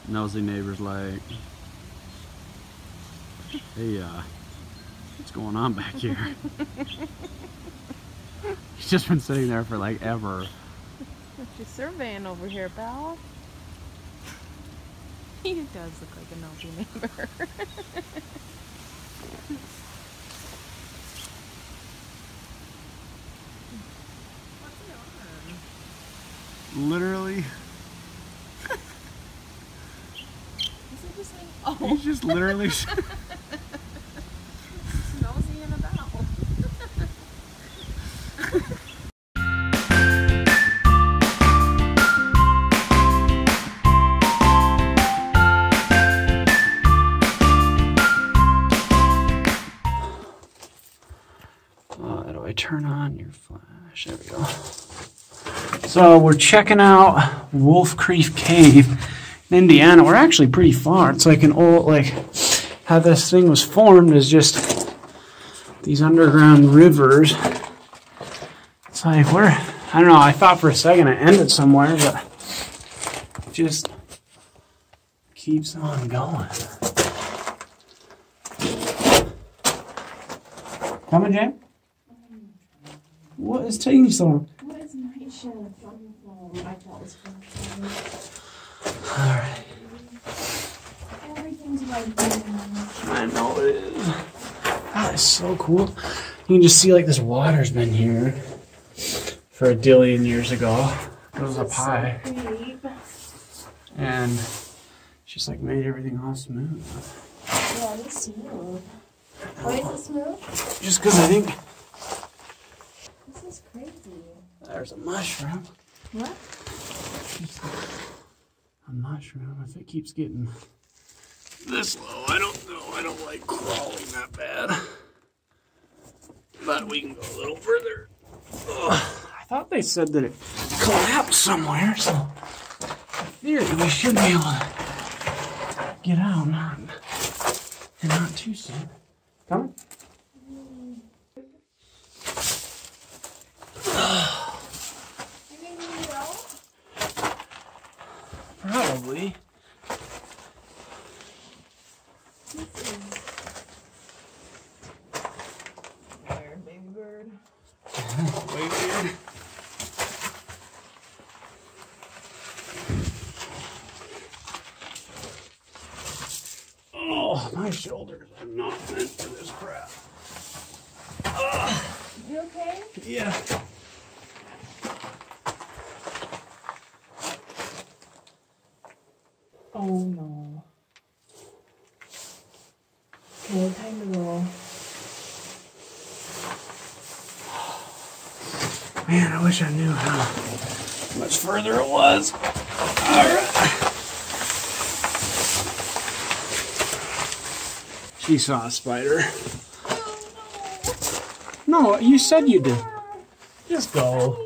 Nosy neighbor's like, hey, what's going on back here? He's just been sitting there for like ever. What you surveying over here, pal? He does look like a nosy neighbor. What's he on? Literally. Is he just like, oh. He's just literally. Nosy and about. How do I turn on your flash? There we go. So we're checking out Wolf Creek Cave in Indiana. We're actually pretty far. It's like an old, like how this thing was formed is just these underground rivers. It's like we're, I don't know, I thought for a second it ended somewhere, but it just keeps on going. Coming, Jane? What is taking so long? What is night shift on your phone? I thought it was fun. Alright. Everything's right there. I know it is. That is so cool. You can just see like this water's been here for a dillion years ago. It was a pie. So And it's just like made everything all smooth. yeah, it's smooth. Why is it smooth? Just because I think This is crazy. there's a mushroom. What? A mushroom. If it keeps getting this low, I don't know. I don't like crawling that bad. But we can go a little further. Ugh. I thought they said that it collapsed somewhere, so in theory we should be able to get out and not too soon. Coming? Probably. There, baby bird. Way weird. Oh, my shoulders are not meant for this crap. You okay? Yeah. Oh no. Okay, time to go. Man, I wish I knew how much further it was. Alright. She saw a spider. No, you said you did. Just go.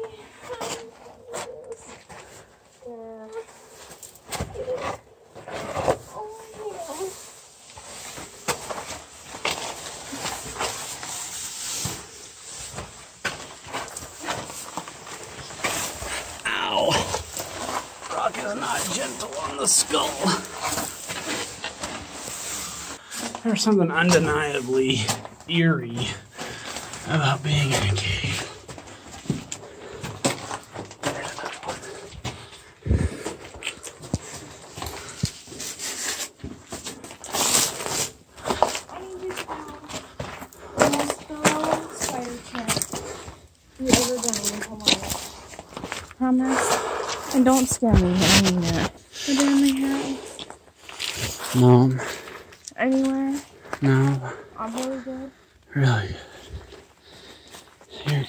Ow. Rock is not gentle on the skull. There's something undeniably eerie about being in a cave. There's another one. Promise? And don't scare me. I mean it. Go down my house. Mom. Anywhere? No. I'm really good. Really good. You're good.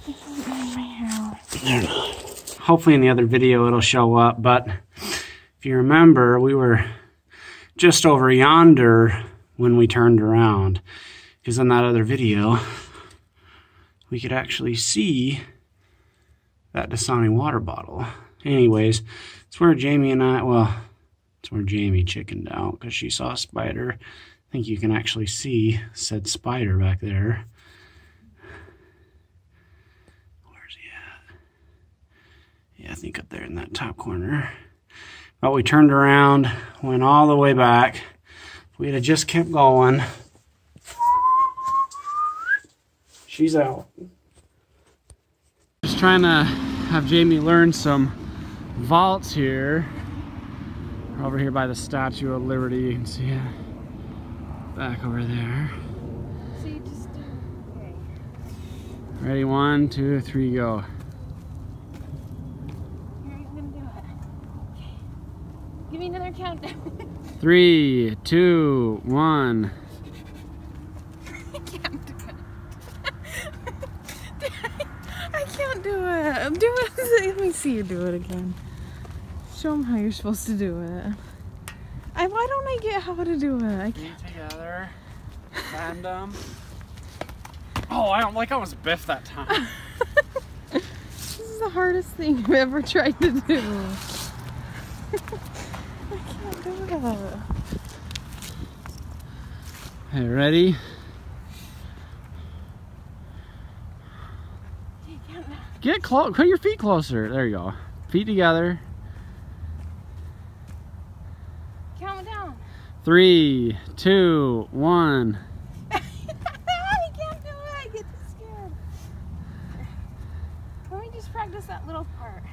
It's not in my house. They're not. Hopefully in the other video it'll show up, but if you remember, we were just over yonder when we turned around. Because in that other video, we could actually see that Dasani water bottle. Anyways, it's where Jamie and I, well, it's where Jamie chickened out because she saw a spider. I think you can actually see said spider back there. Where's he at? Yeah, I think up there in that top corner. But we turned around, went all the way back. If we'd have just kept going. She's out. Just trying to have Jamie learn some vaults here. We're over here by the Statue of Liberty. You can see it back over there. So you just do. Okay. Ready? 1, 2, 3, go. Here, I'm gonna do it. Okay. Give me another countdown. 3, 2, 1. I can't do it. I can't do it. Do it. Let me see you do it again. Show them how you're supposed to do it. Why don't I get how to do it? I can't. Feet together. Random. Oh, I don't like I was biffed that time. This is the hardest thing I've ever tried to do. I can't do it. Okay, ready? Get close. Put your feet closer. There you go. Feet together. Count down. 3, 2, 1. I can't do it. I get too scared. Let me just practice that little part.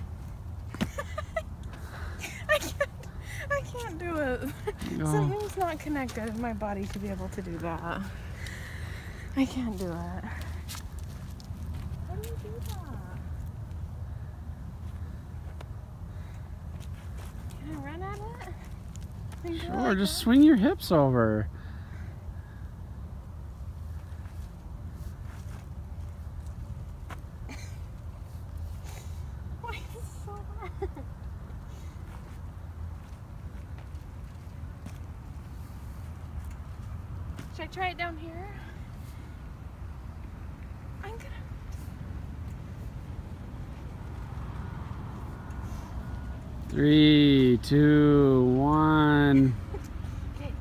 I can't do it. Something's not connected in my body to be able to do that. I can't do it. How do you do that? Can I run at it? Sure, just swing your hips over. Why is it so hard? Should I try it down here? I'm gonna... 3, 2, 1. Okay.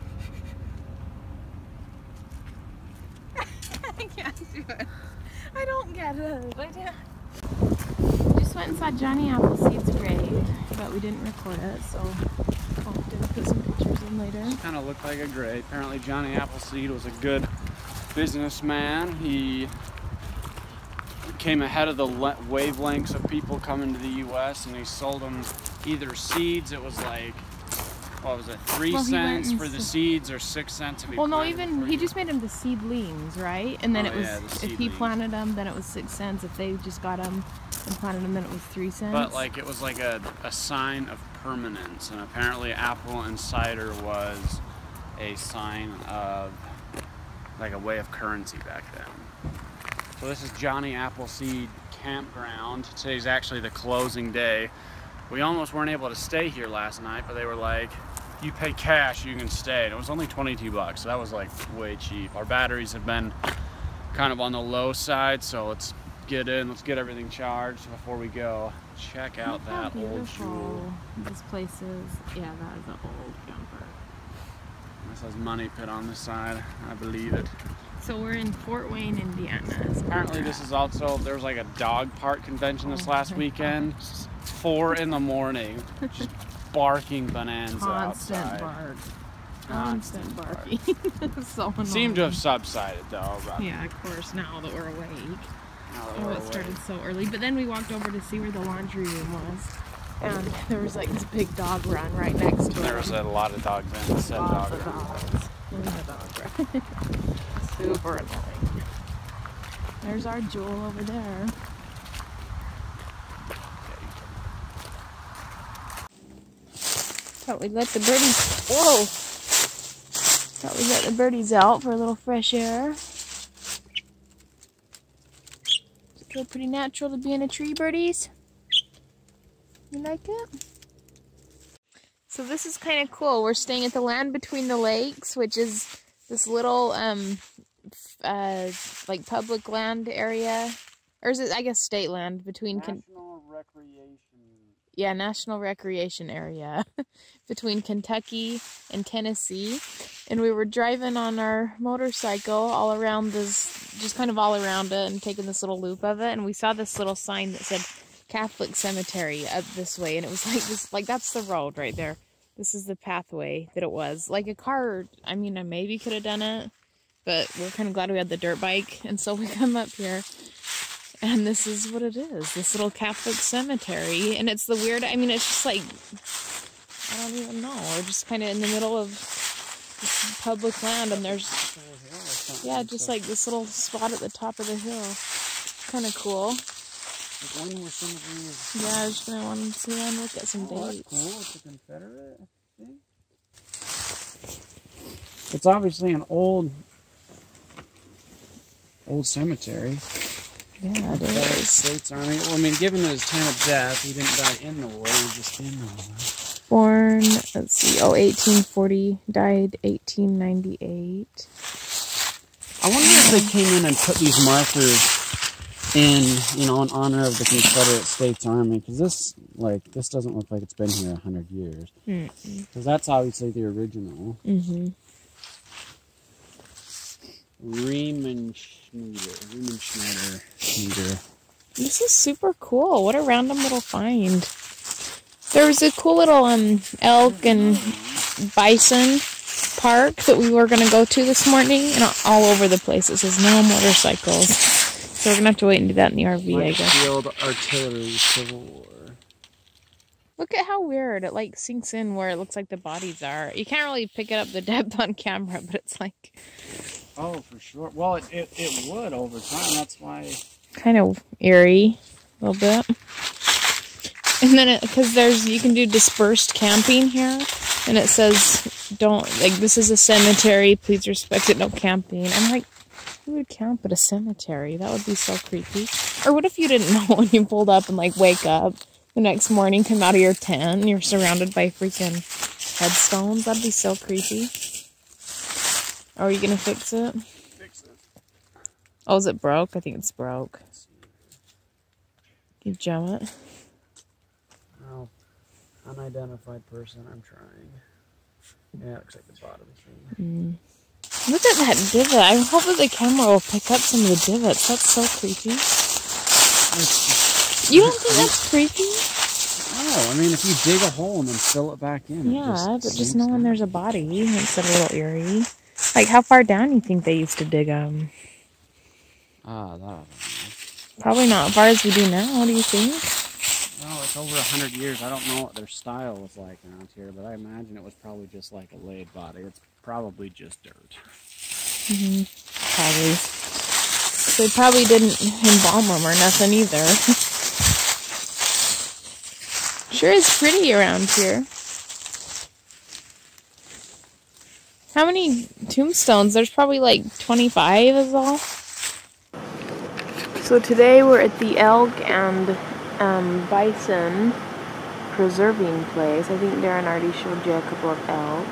I can't do it. I don't get it. We just went and saw Johnny Appleseed's grave, but we didn't record it, so I'll have to put some pictures in later. Kind of looked like a grave. Apparently Johnny Appleseed was a good businessman. He came ahead of the wavelengths of people coming to the U.S. and he sold them either seeds. It was like, what was it, 3 cents for the seeds or 6 cents if he no, planted even he just made them the seedlings, right? And then it was, yeah, if he planted them, then it was 6 cents. If they just got them and planted them, then it was 3 cents. But like it was like a sign of permanence, and apparently apple and cider was a sign of like a way of currency back then. So this is Johnny Appleseed Campground. Today's actually the closing day. We almost weren't able to stay here last night, but they were like, you pay cash, you can stay. And it was only 22 bucks, so that was like way cheap. Our batteries have been kind of on the low side, so let's get in, let's get everything charged before we go. Check out that old jewel. This place is, yeah, that is an old camper. This has Money Pit on the side, I believe it. So we're in Fort Wayne, Indiana. Apparently this is also, there was like a dog park convention this last weekend. 4 in the morning, just barking bonanza outside. Constant barking. So annoying. Seemed to have subsided though. But yeah, of course, now that we're awake. Oh, It started so early. But then we walked over to see where the laundry room was. And there was like this big dog run right next to it. There was a lot of dogs in. Said dog run. Dogs. In the dog run. Super annoying. There's our jewel over there. Thought we'd let the birdies. Whoa! Thought we'd let the birdies out for a little fresh air. Does it feel pretty natural to be in a tree, birdies? You like it? So this is kind of cool. We're staying at the Land Between the Lakes, which is this little like public land area, or is it, I guess, state land between National Recreation. Yeah, National Recreation area between Kentucky and Tennessee. And we were driving on our motorcycle all around this, just kind of all around it, and taking this little loop of it, and we saw this little sign that said Catholic cemetery up this way, and it was like this, like that's the road right there. This is the pathway that it was. Like a car, I mean, I maybe could have done it, but we're kind of glad we had the dirt bike, and so we come up here, and this is what it is, this little Catholic cemetery, and it's the weird, I mean, it's just like, I don't even know, we're just kind of in the middle of this public land, and there's, yeah, just like this little spot at the top of the hill. Kind of cool. Like when were some of these? Yeah, I was just gonna want to see and look at some dates. That's cool. It's a Confederate thing. It's obviously an old cemetery. Yeah, it is. States Army. Well, I mean, given his time of death, he didn't die in the war. He just in the war. Born, let's see, 1840, died 1898. I wonder if they came in and put these markers in, you know, in honor of the Confederate States Army, because this doesn't look like it's been here 100 years. Because that's obviously the original. Riemenschneider. This is super cool. What a random little find. There was a cool little elk and bison park that we were going to go to this morning, and all over the place it says no motorcycles. So we're going to have to wait and do that in the RV, I guess. Field Artillery Civil War. Look at how weird it like sinks in where it looks like the bodies are. You can't really pick it up the depth on camera, but it's like... Oh, for sure. Well, it would over time. That's why... Kind of eerie, a little bit. And then, because you can do dispersed camping here, and it says, don't, like, this is a cemetery, please respect it, no camping. I'm like, who would camp at a cemetery? That would be so creepy. Or what if you didn't know when you pulled up and, like, wake up the next morning, come out of your tent, and you're surrounded by freaking headstones? That'd be so creepy. Are you gonna fix it? Fix it. Oh, is it broke? I think it's broke. You jam it? Oh, unidentified person, I'm trying. Yeah, it looks like the bottom thing. Look at that divot. I hope that the camera will pick up some of the divots. That's so creepy. You don't think that's creepy? Oh, I mean, if you dig a hole and then fill it back in. Yeah, but just knowing there's a body makes it a little eerie. Like, how far down do you think they used to dig them? Ah, that. Probably not as far as we do now. What do you think? Well, it's over 100 years. I don't know what their style was like around here, but I imagine it was probably just like a laid body. It's probably just dirt. Probably. They probably didn't embalm them or nothing either. Sure is pretty around here. How many tombstones? There's probably like 25 is all. So today we're at the elk and bison preserving place. I think Darren already showed you a couple of elk.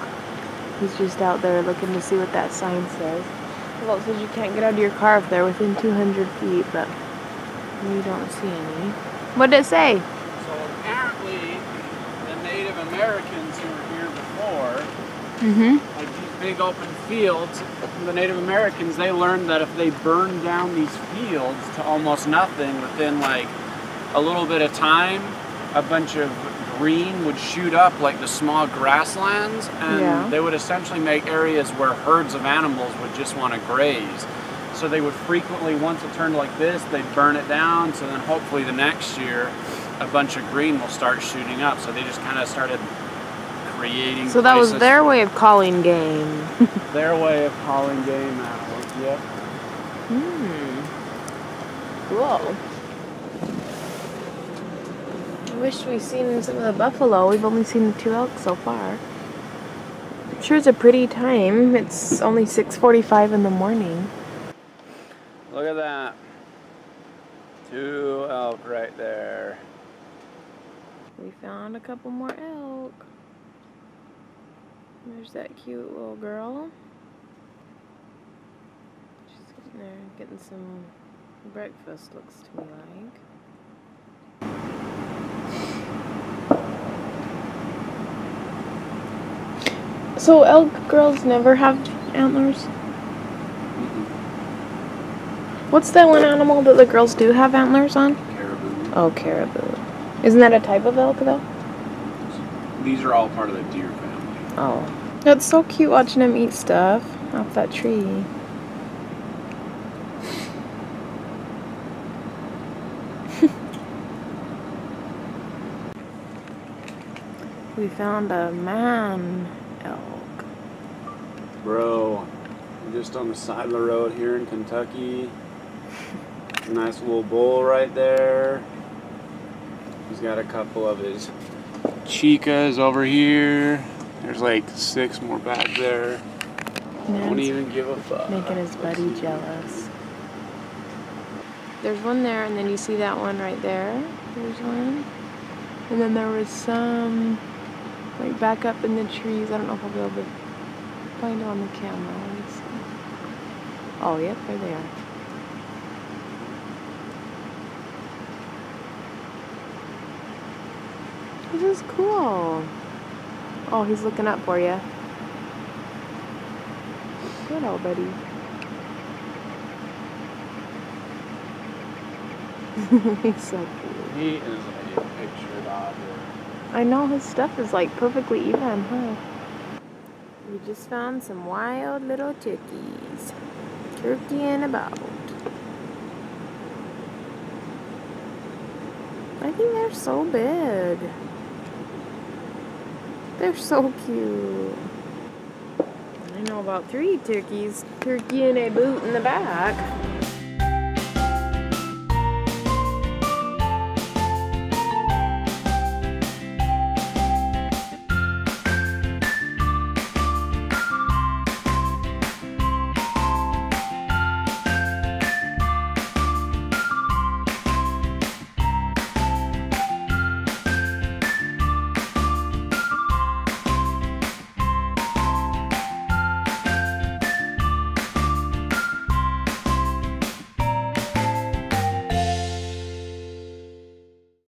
He's just out there looking to see what that sign says. Well, it says you can't get out of your car if they're within 200 feet, but we don't see any. What did it say? So apparently, the Native Americans who were here before, like these big open fields, the Native Americans, they learned that if they burned down these fields to almost nothing within like a little bit of time, a bunch of green would shoot up like the small grasslands, and they would essentially make areas where herds of animals would just want to graze. So they would frequently, once it turned like this, they'd burn it down, so then hopefully the next year a bunch of green will start shooting up. So they just kind of started creating So that was their way of calling game. Their way of calling game out. Yep. Cool. I wish we'd seen some of the buffalo. We've only seen the 2 elk so far. I'm sure it's a pretty time. It's only 6:45 in the morning. Look at that. 2 elk right there. We found a couple more elk. There's that cute little girl. She's getting there, getting some breakfast, looks to me like. So elk girls never have antlers? What's that one animal that the girls do have antlers on? Caribou. Oh, caribou. Isn't that a type of elk, though? These are all part of the deer family. Oh. That's so cute watching them eat stuff off that tree. We found a man elk. Bro, we're just on the side of the road here in Kentucky. Nice little bull right there. He's got a couple of his chicas over here. There's like 6 more back there. Don't even give a fuck. Making his buddy jealous. There's one there, and then you see that one right there. There's one. And then there was some like back up in the trees. I don't know if I'll be able to find it on the camera. Let me see. Oh, yep, they're there. This is cool. Oh, he's looking up for you. Good old buddy. He's so cute. He is a picture dodger. I know, his stuff is like perfectly even, huh? We just found some wild little turkeys. Turkey in a boat. I think they're so big. They're so cute. I know about 3 turkeys. Turkey in a boot in the back.